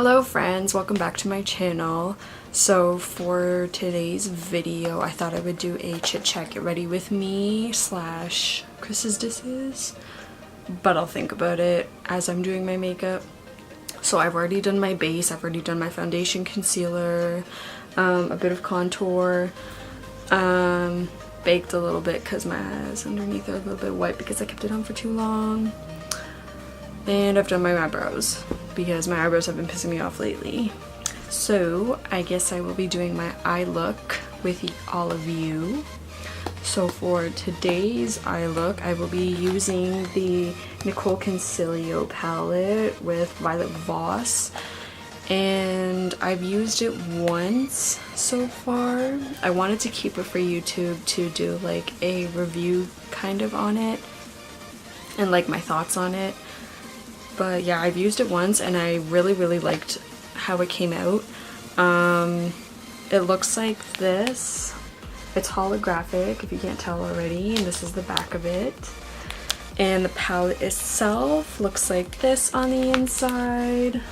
Hello friends, welcome back to my channel. So for today's video, I thought I would do a chit chat get ready with me slash Chris's disses, but I'll think about it as I'm doing my makeup. So I've already done my base, I've already done my foundation, concealer, a bit of contour, baked a little bit because my eyes underneath are a little bit white because I kept it on for too long. And I've done my eyebrows because my eyebrows have been pissing me off lately. So I guess I will be doing my eye look with all of you. So for today's eye look, I will be using the Nicole Concilio palette with Violet Voss. And I've used it once so far. I wanted to keep it for YouTube to do like a review kind of on it and like my thoughts on it. But yeah, I've used it once and I really liked how it came out. It looks like this. It's holographic if you can't tell already, and this is the back of it. And the palette itself looks like this on the inside.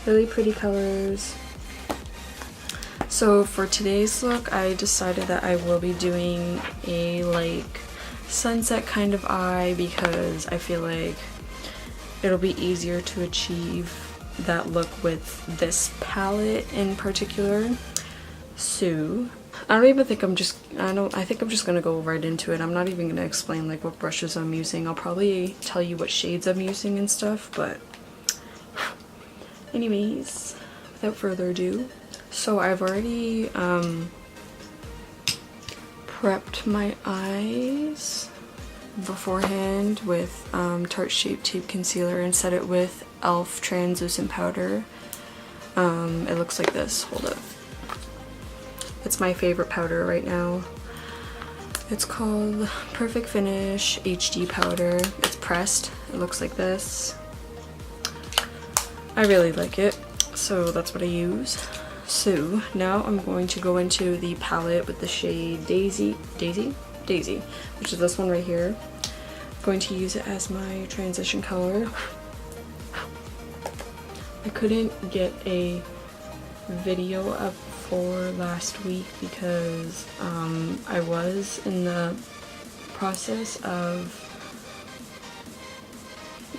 Really pretty colors. So for today's look, I decided that I will be doing a like sunset kind of eye because I feel like it'll be easier to achieve that look with this palette in particular. So I think I'm just gonna go right into it. I'm not even gonna explain like what brushes I'm using. I'll probably tell you what shades I'm using and stuff, but anyways, without further ado, so I've already prepped my eyes beforehand with Tarte Shape Tape Concealer and set it with e.l.f. translucent powder. It looks like this. Hold up. It's my favorite powder right now. It's called Perfect Finish HD powder. It's pressed. It looks like this. I really like it, so that's what I use. So now I'm going to go into the palette with the shade Daisy, which is this one right here. I'm going to use it as my transition color. I couldn't get a video up for last week because I was in the process of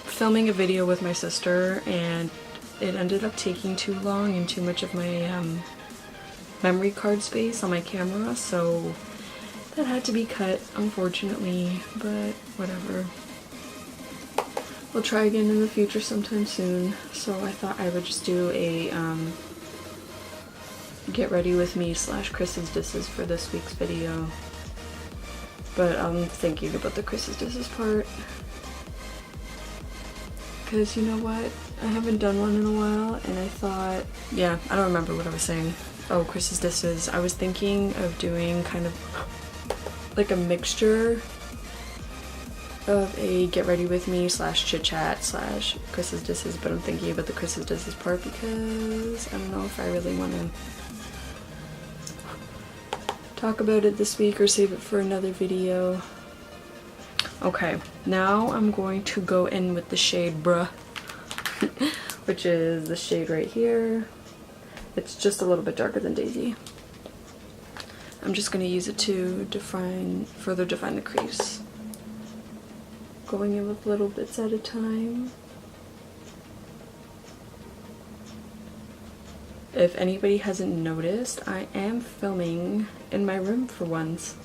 filming a video with my sister and it ended up taking too long and too much of my memory card space on my camera, so that had to be cut, unfortunately, but whatever. We'll try again in the future sometime soon. So I thought I would just do a get ready with me slash Chris's disses for this week's video. But I'm thinking about the Chris's disses part. Because you know what? I haven't done one in a while and I thought, yeah, I don't remember what I was saying. Oh, Chris's disses. I was thinking of doing kind of like a mixture of a get ready with me slash chit chat slash Chris's disses, but I'm thinking about the Chris's disses part because I don't know if I really want to talk about it this week or save it for another video. Okay, now I'm going to go in with the shade Bruh, which is the shade right here. It's just a little bit darker than Daisy. I'm just going to use it to further define the crease. Going in with little bits at a time. If anybody hasn't noticed, I am filming in my room for once,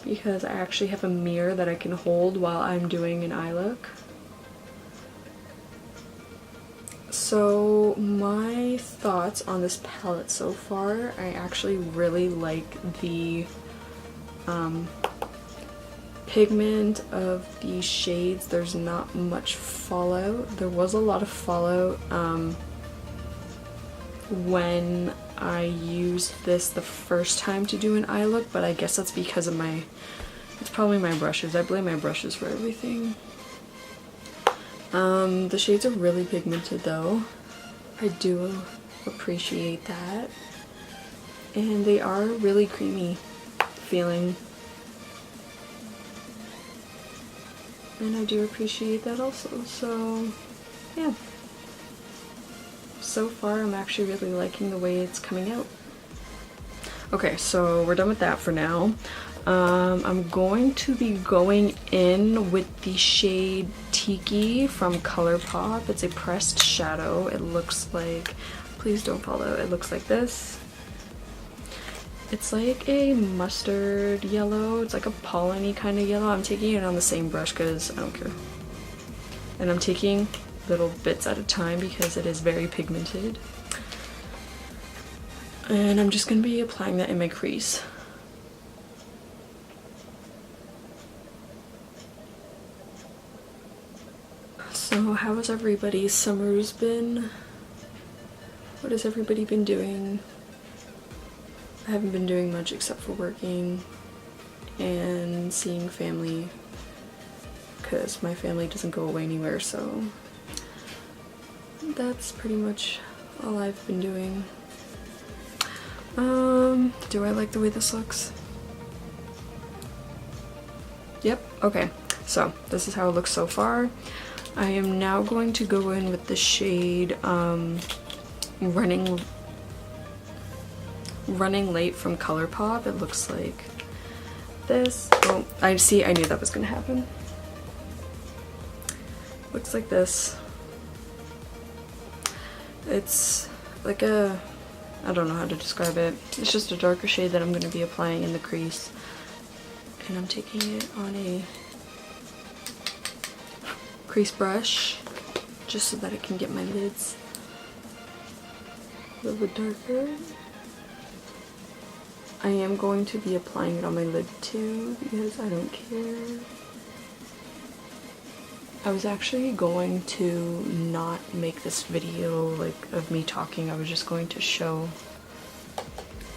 because I actually have a mirror that I can hold while I'm doing an eye look. So my thoughts on this palette so far, I actually really like the pigment of these shades. There's not much fallout. There was a lot of fallout when I used this the first time to do an eye look, but I guess that's because of it's probably my brushes. I blame my brushes for everything. The shades are really pigmented though. I do appreciate that. And they are really creamy feeling. And I do appreciate that also. So yeah. So far, I'm actually really liking the way it's coming out. Okay, so we're done with that for now. I'm going to be going in with the shade Tiki from ColourPop. It's a pressed shadow. It looks like, please don't fall out, it looks like this. It's like a mustard yellow. It's like a pollen-y kind of yellow. I'm taking it on the same brush because I don't care. And I'm taking little bits at a time because it is very pigmented. And I'm just going to be applying that in my crease. So how has everybody's summers been? What has everybody been doing? I haven't been doing much except for working and seeing family because my family doesn't go away anywhere, so that's pretty much all I've been doing. Do I like the way this looks? Yep, okay. So this is how it looks so far. I am now going to go in with the shade Running Late from ColourPop. It looks like this. Oh, I knew that was gonna happen. Looks like this. It's like a, I don't know how to describe it. It's just a darker shade that I'm going to be applying in the crease. And I'm taking it on a crease brush just so that I can get my lids a little bit darker. I am going to be applying it on my lid too because I don't care. I was actually going to not make this video like of me talking. I was just going to show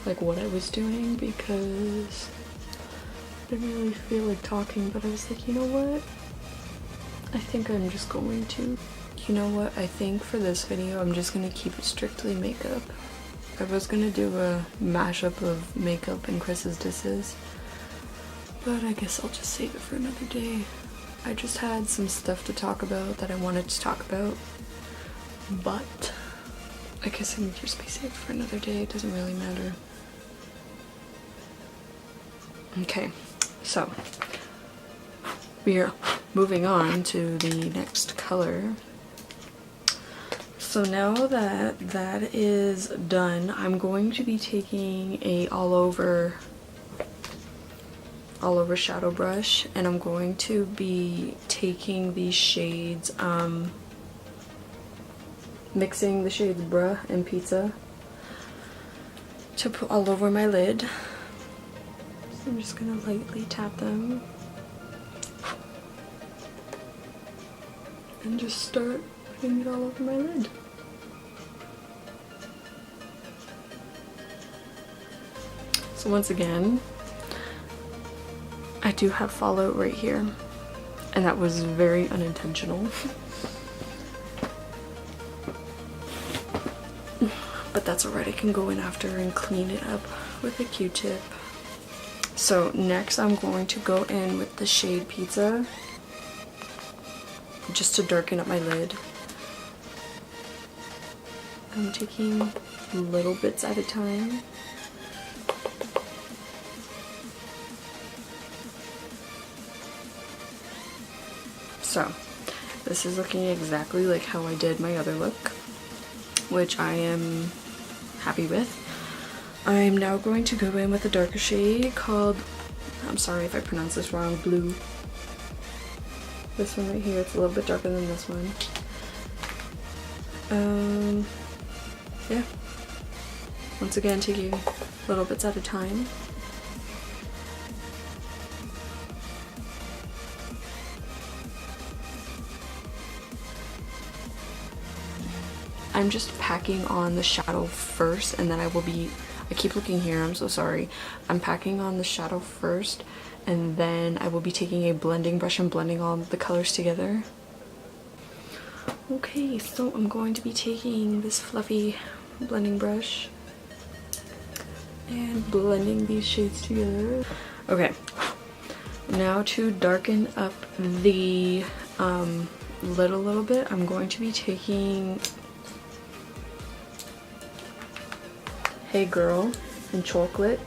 like what I was doing because I didn't really feel like talking, but I was like, you know what? I think I'm just going to. You know what? I think for this video I'm just going to keep it strictly makeup. I was going to do a mashup of makeup and Chris's disses, but I guess I'll just save it for another day. I just had some stuff to talk about that I wanted to talk about, but I guess it can just be saved for another day. It doesn't really matter. Okay, so we are moving on to the next color. So now that that is done, I'm going to be taking a all over shadow brush, and I'm going to be taking these shades, mixing the shades Bruh and Pizza to put all over my lid. So I'm just gonna lightly tap them and just start putting it all over my lid. So once again, I do have fallout right here, and that was very unintentional. But that's alright, I can go in after and clean it up with a Q-tip. So next I'm going to go in with the shade Pizza, just to darken up my lid. I'm taking little bits at a time. So, this is looking exactly like how I did my other look, which I am happy with. I'm now going to go in with a darker shade called, I'm sorry if I pronounce this wrong, Blue. This one right here, it's a little bit darker than this one. Yeah. Once again, taking little bits at a time. I'm just packing on the shadow first, and then I keep looking here, I'm so sorry. I'm packing on the shadow first, and then I will be taking a blending brush and blending all the colors together. Okay, so I'm going to be taking this fluffy blending brush and blending these shades together. Okay, now to darken up the lid a little bit, I'm going to be taking Hey Girl and Chocolate,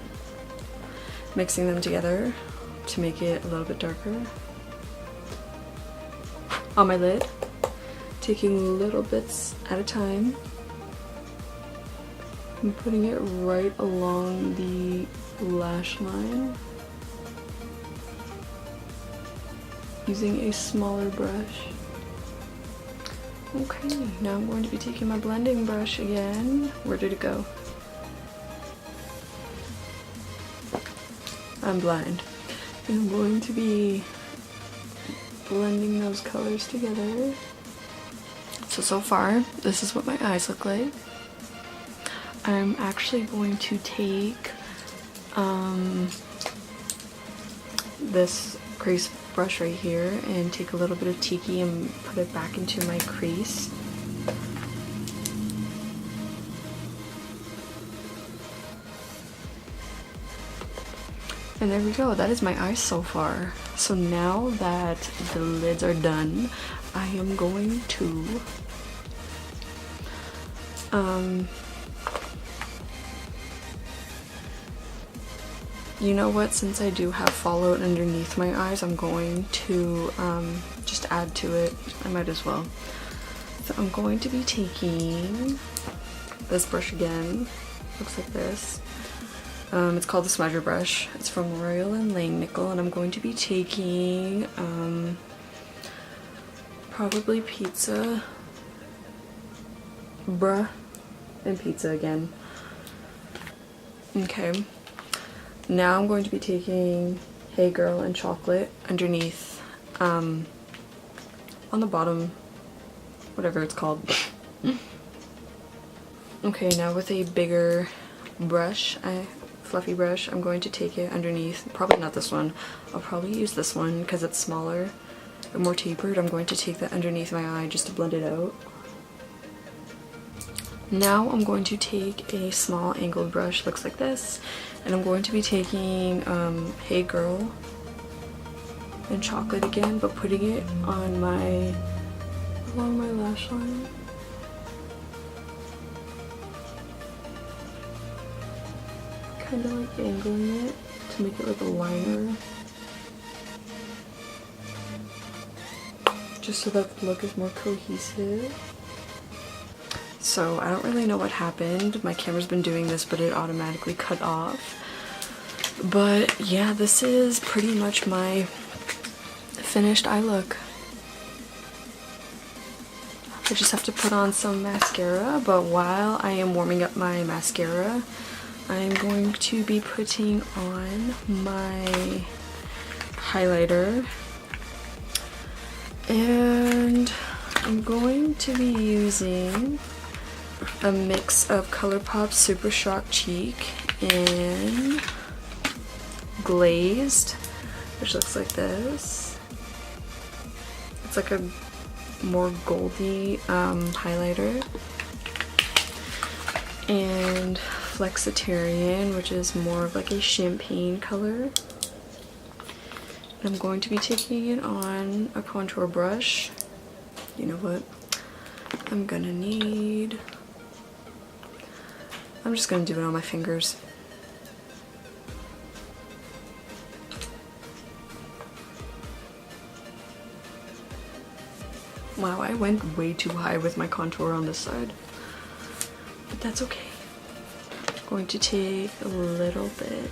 mixing them together to make it a little bit darker on my lid, taking little bits at a time and putting it right along the lash line using a smaller brush. Okay, now I'm going to be taking my blending brush again. Where did it go? I'm blind. And I'm going to be blending those colors together. So far, this is what my eyes look like. I'm actually going to take this crease brush right here and take a little bit of Tiki and put it back into my crease. And there we go, that is my eyes so far. So now that the lids are done, I am going to you know what, since I do have fallout underneath my eyes, I'm going to just add to it. I might as well. So I'm going to be taking this brush again. Looks like this. It's called the Smudger brush. It's from Royal and Langnickel, and I'm going to be taking probably Pizza, Bruh, and Pizza again. Okay. Now I'm going to be taking Hey Girl and Chocolate underneath, on the bottom, whatever it's called. Okay, now with a bigger brush, fluffy brush, I'm going to take it underneath, probably not this one, I'll probably use this one because it's smaller and more tapered. I'm going to take that underneath my eye just to blend it out. Now I'm going to take a small angled brush, looks like this, and I'm going to be taking Hey Girl and Chocolate again, but putting it on along my lash line. Kind of like angling it to make it like a liner, just so that the look is more cohesive. So I don't really know what happened. My camera's been doing this, but it automatically cut off. But yeah, this is pretty much my finished eye look. I just have to put on some mascara, but while I am warming up my mascara, I'm going to be putting on my highlighter, and I'm going to be using a mix of ColourPop Super Shock Cheek and Glazed, which looks like this. It's like a more goldy highlighter, and Flexitarian, which is more of like a champagne color. And I'm going to be taking it on a contour brush. You know what? I'm just gonna do it on my fingers. Wow, I went way too high with my contour on this side, but that's okay. I'm going to take a little bit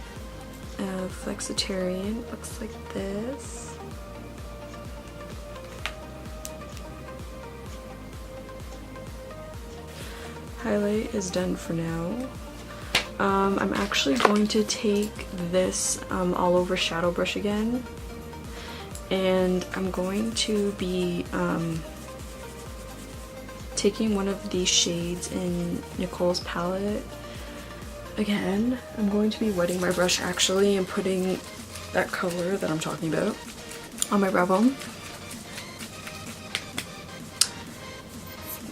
of Flexitarian, looks like this. Highlight is done for now. I'm actually going to take this all over shadow brush again, and I'm going to be taking one of these shades in Nicole's palette. Again, I'm going to be wetting my brush actually and putting that color that I'm talking about on my brow bone.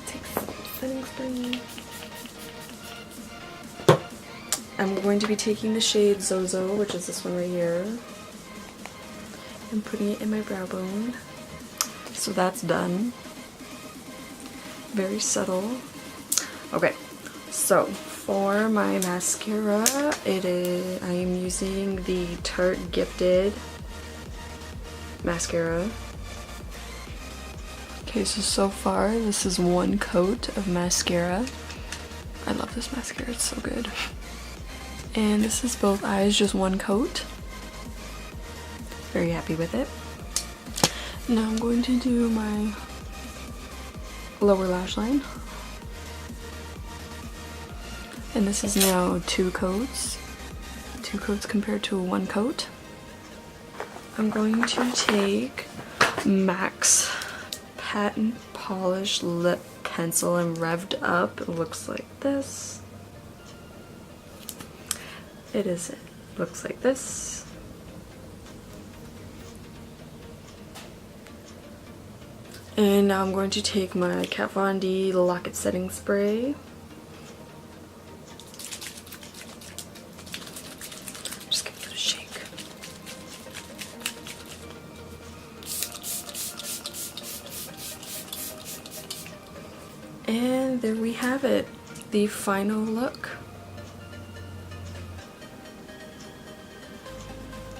Take some setting spray. I'm going to be taking the shade Zozo, which is this one right here, and putting it in my brow bone. So that's done. very subtle. Okay, so for my mascara, I am using the Tarte Gifted mascara. Okay, so far this is one coat of mascara. I love this mascara, it's so good. And this is both eyes, just one coat. Very happy with it. Now I'm going to do my lower lash line. And this is now two coats compared to one coat. I'm going to take MAC's Patent Polish Lip Pencil and Revved Up. It looks like this. It looks like this. And now I'm going to take my Kat Von D Lock It Setting Spray. Just give it a shake. And there we have it, the final look.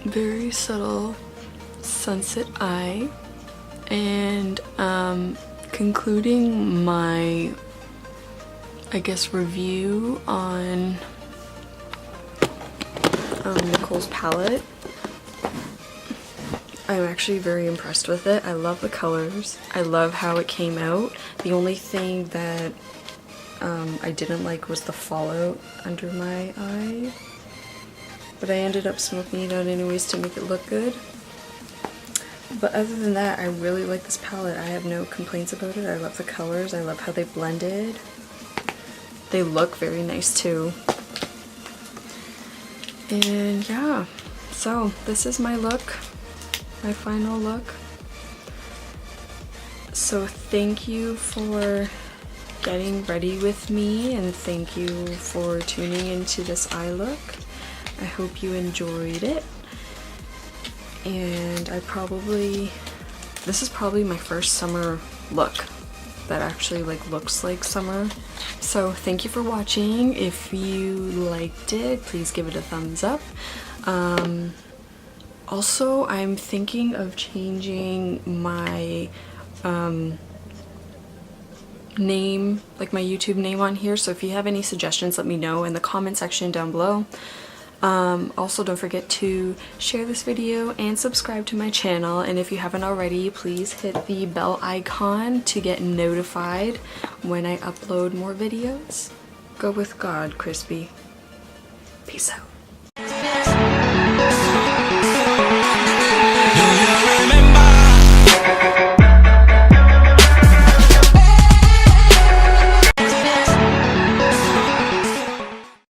Very subtle sunset eye. And concluding my, I guess, review on Nicole's palette, I'm actually very impressed with it. I love the colors. I love how it came out. The only thing that I didn't like was the fallout under my eye, but I ended up smoking it out anyways to make it look good. But other than that, I really like this palette. I have no complaints about it. I love the colors. I love how they blended. They look very nice too. And yeah, so this is my look, my final look. So thank you for getting ready with me, and thank you for tuning into this eye look. I hope you enjoyed it. And this is probably my first summer look that actually looks like summer. So thank you for watching. If you liked it, please give it a thumbs up. Also, I'm thinking of changing my name, like my YouTube name on here. So if you have any suggestions, let me know in the comment section down below. Also, don't forget to share this video and subscribe to my channel, and if you haven't already, please hit the bell icon to get notified when I upload more videos. Go with God, Crispy. Peace out.